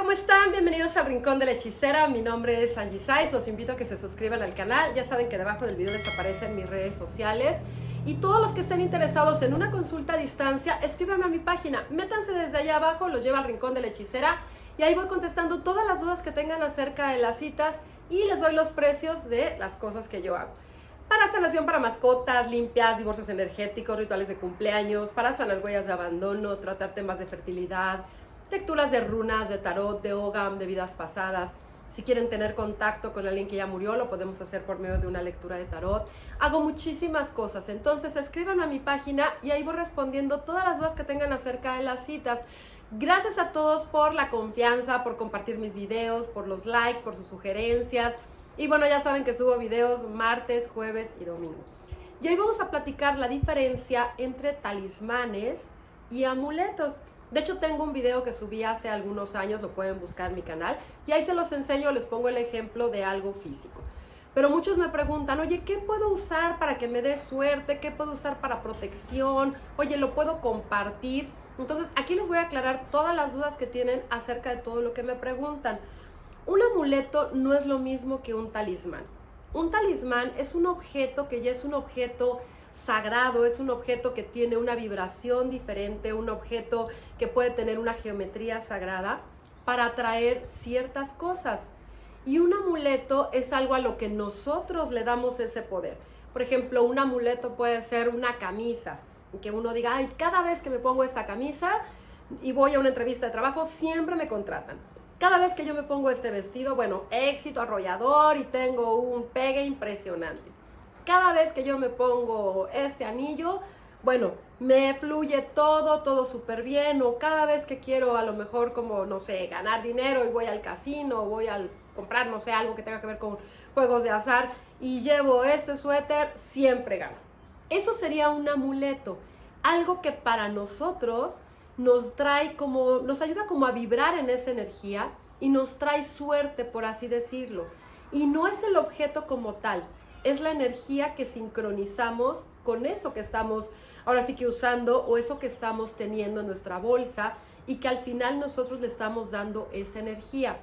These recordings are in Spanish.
¿cómo están? Bienvenidos al Rincón de la Hechicera. Mi nombre es Angie Saiz. Los invito a que se suscriban al canal. Ya saben que debajo del video les aparecen mis redes sociales. Y todos los que estén interesados en una consulta a distancia, escríbanme a mi página. Métanse desde allá abajo, los lleva al Rincón de la Hechicera. Y ahí voy contestando todas las dudas que tengan acerca de las citas y les doy los precios de las cosas que yo hago. Para sanación para mascotas, limpias, divorcios energéticos, rituales de cumpleaños, para sanar huellas de abandono, tratar temas de fertilidad, lecturas de runas, de tarot, de ogam, de vidas pasadas. Si quieren tener contacto con alguien que ya murió, lo podemos hacer por medio de una lectura de tarot. Hago muchísimas cosas, entonces escríbanme a mi página y ahí voy respondiendo todas las dudas que tengan acerca de las citas. Gracias a todos por la confianza, por compartir mis videos, por los likes, por sus sugerencias. Y bueno, ya saben que subo videos martes, jueves y domingo. Y hoy vamos a platicar la diferencia entre talismanes y amuletos. De hecho, tengo un video que subí hace algunos años, lo pueden buscar en mi canal, y ahí se los enseño, les pongo el ejemplo de algo físico. Pero muchos me preguntan, oye, ¿qué puedo usar para que me dé suerte? ¿Qué puedo usar para protección? Oye, ¿lo puedo compartir? Entonces, aquí les voy a aclarar todas las dudas que tienen acerca de todo lo que me preguntan. Un amuleto no es lo mismo que un talismán. Un talismán es un objeto que ya es un objeto sagrado, es un objeto que tiene una vibración diferente, un objeto que puede tener una geometría sagrada para atraer ciertas cosas. Y un amuleto es algo a lo que nosotros le damos ese poder. Por ejemplo, un amuleto puede ser una camisa, que uno diga, ay, cada vez que me pongo esta camisa y voy a una entrevista de trabajo, siempre me contratan. Cada vez que yo me pongo este vestido, bueno, éxito arrollador y tengo un pegue impresionante. Cada vez que yo me pongo este anillo, bueno, me fluye todo súper bien. O cada vez que quiero a lo mejor como, no sé, ganar dinero y voy al casino, voy a comprar, no sé, algo que tenga que ver con juegos de azar y llevo este suéter, siempre gano. Eso sería un amuleto, algo que para nosotros nos trae como, nos ayuda como a vibrar en esa energía y nos trae suerte, por así decirlo. Y no es el objeto como tal, es la energía que sincronizamos con eso que estamos ahora sí que usando o eso que estamos teniendo en nuestra bolsa y que al final nosotros le estamos dando esa energía.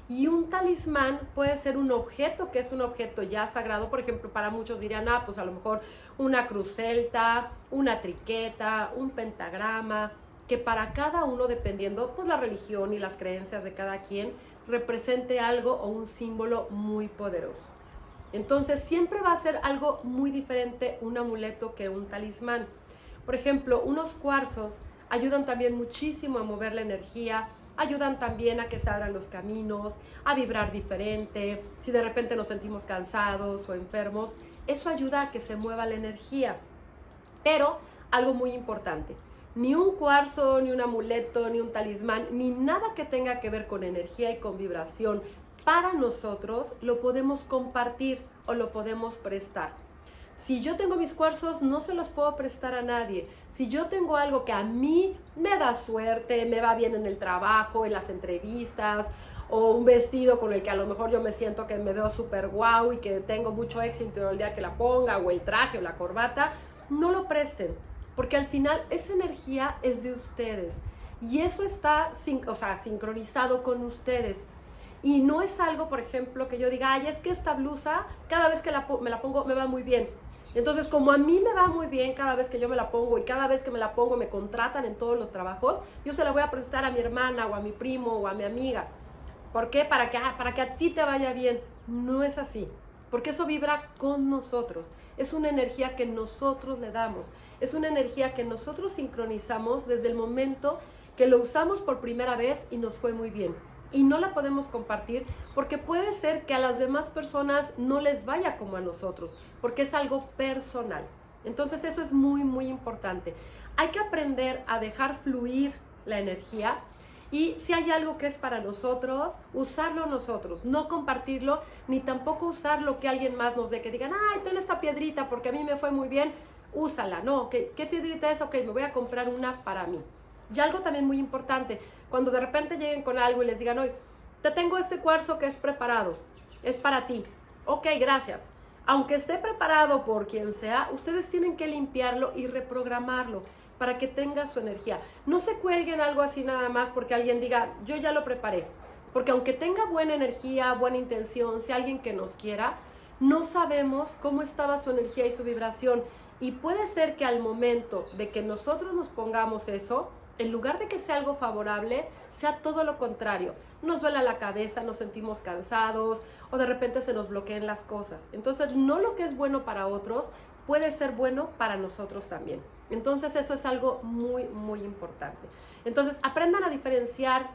Y un talismán puede ser un objeto que es un objeto ya sagrado. Por ejemplo, para muchos dirían, pues a lo mejor una cruz celta, una triqueta, un pentagrama, que para cada uno, dependiendo pues la religión y las creencias de cada quien, represente algo o un símbolo muy poderoso. Entonces siempre va a ser algo muy diferente un amuleto que un talismán. Por ejemplo, unos cuarzos ayudan también muchísimo a mover la energía, ayudan también a que se abran los caminos, a vibrar diferente. Si de repente nos sentimos cansados o enfermos, eso ayuda a que se mueva la energía. Pero algo muy importante, ni un cuarzo, ni un amuleto, ni un talismán, ni nada que tenga que ver con energía y con vibración, para nosotros lo podemos compartir o lo podemos prestar. Si yo tengo mis cuarzos, no se los puedo prestar a nadie. Si yo tengo algo que a mí me da suerte, me va bien en el trabajo, en las entrevistas, o un vestido con el que a lo mejor yo me siento que me veo súper guau y que tengo mucho éxito el día que la ponga, o el traje o la corbata, no lo presten, porque al final esa energía es de ustedes y eso está sincronizado con ustedes. Y no es algo, por ejemplo, que yo diga, ay, es que esta blusa, cada vez que me la pongo, me va muy bien. Entonces, como a mí me va muy bien cada vez que yo me la pongo y cada vez que me la pongo me contratan en todos los trabajos, yo se la voy a prestar a mi hermana o a mi primo o a mi amiga. ¿Por qué? Para que a ti te vaya bien. No es así, porque eso vibra con nosotros. Es una energía que nosotros le damos. Es una energía que nosotros sincronizamos desde el momento que lo usamos por primera vez y nos fue muy bien. Y no la podemos compartir porque puede ser que a las demás personas no les vaya como a nosotros, porque es algo personal. Entonces eso es muy importante. Hay que aprender a dejar fluir la energía y si hay algo que es para nosotros, usarlo nosotros, no compartirlo, ni tampoco usar lo que alguien más nos dé, que digan, ay, ten esta piedrita porque a mí me fue muy bien, úsala. No, ¿qué piedrita es? Ok, me voy a comprar una para mí. Y algo también muy importante, cuando de repente lleguen con algo y les digan, oye, te tengo este cuarzo que es preparado, es para ti. Ok, gracias. Aunque esté preparado por quien sea, ustedes tienen que limpiarlo y reprogramarlo para que tenga su energía. No se cuelguen algo así nada más porque alguien diga, yo ya lo preparé. Porque aunque tenga buena energía, buena intención, sea alguien que nos quiera, no sabemos cómo estaba su energía y su vibración. Y puede ser que al momento de que nosotros nos pongamos eso, en lugar de que sea algo favorable, sea todo lo contrario. Nos duela la cabeza, nos sentimos cansados o de repente se nos bloquean las cosas. Entonces, no lo que es bueno para otros puede ser bueno para nosotros también. Entonces, eso es algo muy, muy importante. Entonces, aprendan a diferenciar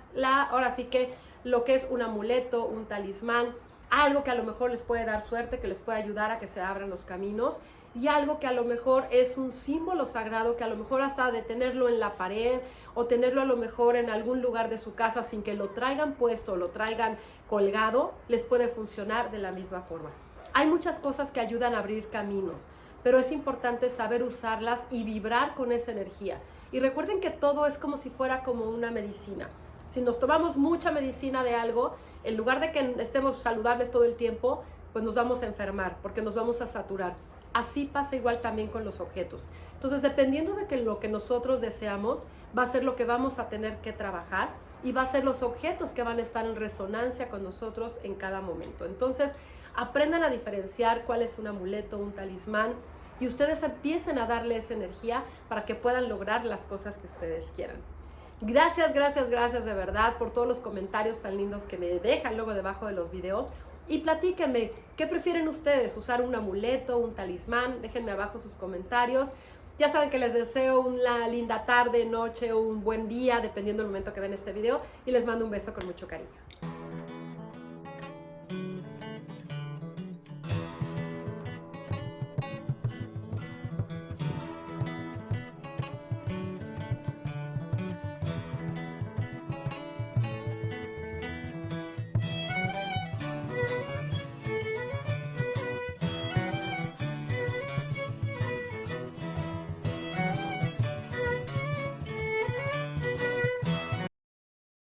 ahora sí que lo que es un amuleto, un talismán, algo que a lo mejor les puede dar suerte, que les puede ayudar a que se abran los caminos, y algo que a lo mejor es un símbolo sagrado, que a lo mejor hasta de tenerlo en la pared o tenerlo a lo mejor en algún lugar de su casa sin que lo traigan puesto o lo traigan colgado, les puede funcionar de la misma forma. Hay muchas cosas que ayudan a abrir caminos, pero es importante saber usarlas y vibrar con esa energía. Y recuerden que todo es como si fuera como una medicina. Si nos tomamos mucha medicina de algo, en lugar de que estemos saludables todo el tiempo, pues nos vamos a enfermar porque nos vamos a saturar. Así pasa igual también con los objetos. Entonces, dependiendo de lo que nosotros deseamos, va a ser lo que vamos a tener que trabajar y va a ser los objetos que van a estar en resonancia con nosotros en cada momento. Entonces, aprendan a diferenciar cuál es un amuleto, un talismán, y ustedes empiecen a darle esa energía para que puedan lograr las cosas que ustedes quieran. Gracias, gracias, gracias de verdad por todos los comentarios tan lindos que me dejan luego debajo de los videos. Y platíquenme, ¿qué prefieren ustedes? ¿Usar un amuleto, un talismán? Déjenme abajo sus comentarios. Ya saben que les deseo una linda tarde, noche o un buen día, dependiendo del momento que ven este video. Y les mando un beso con mucho cariño.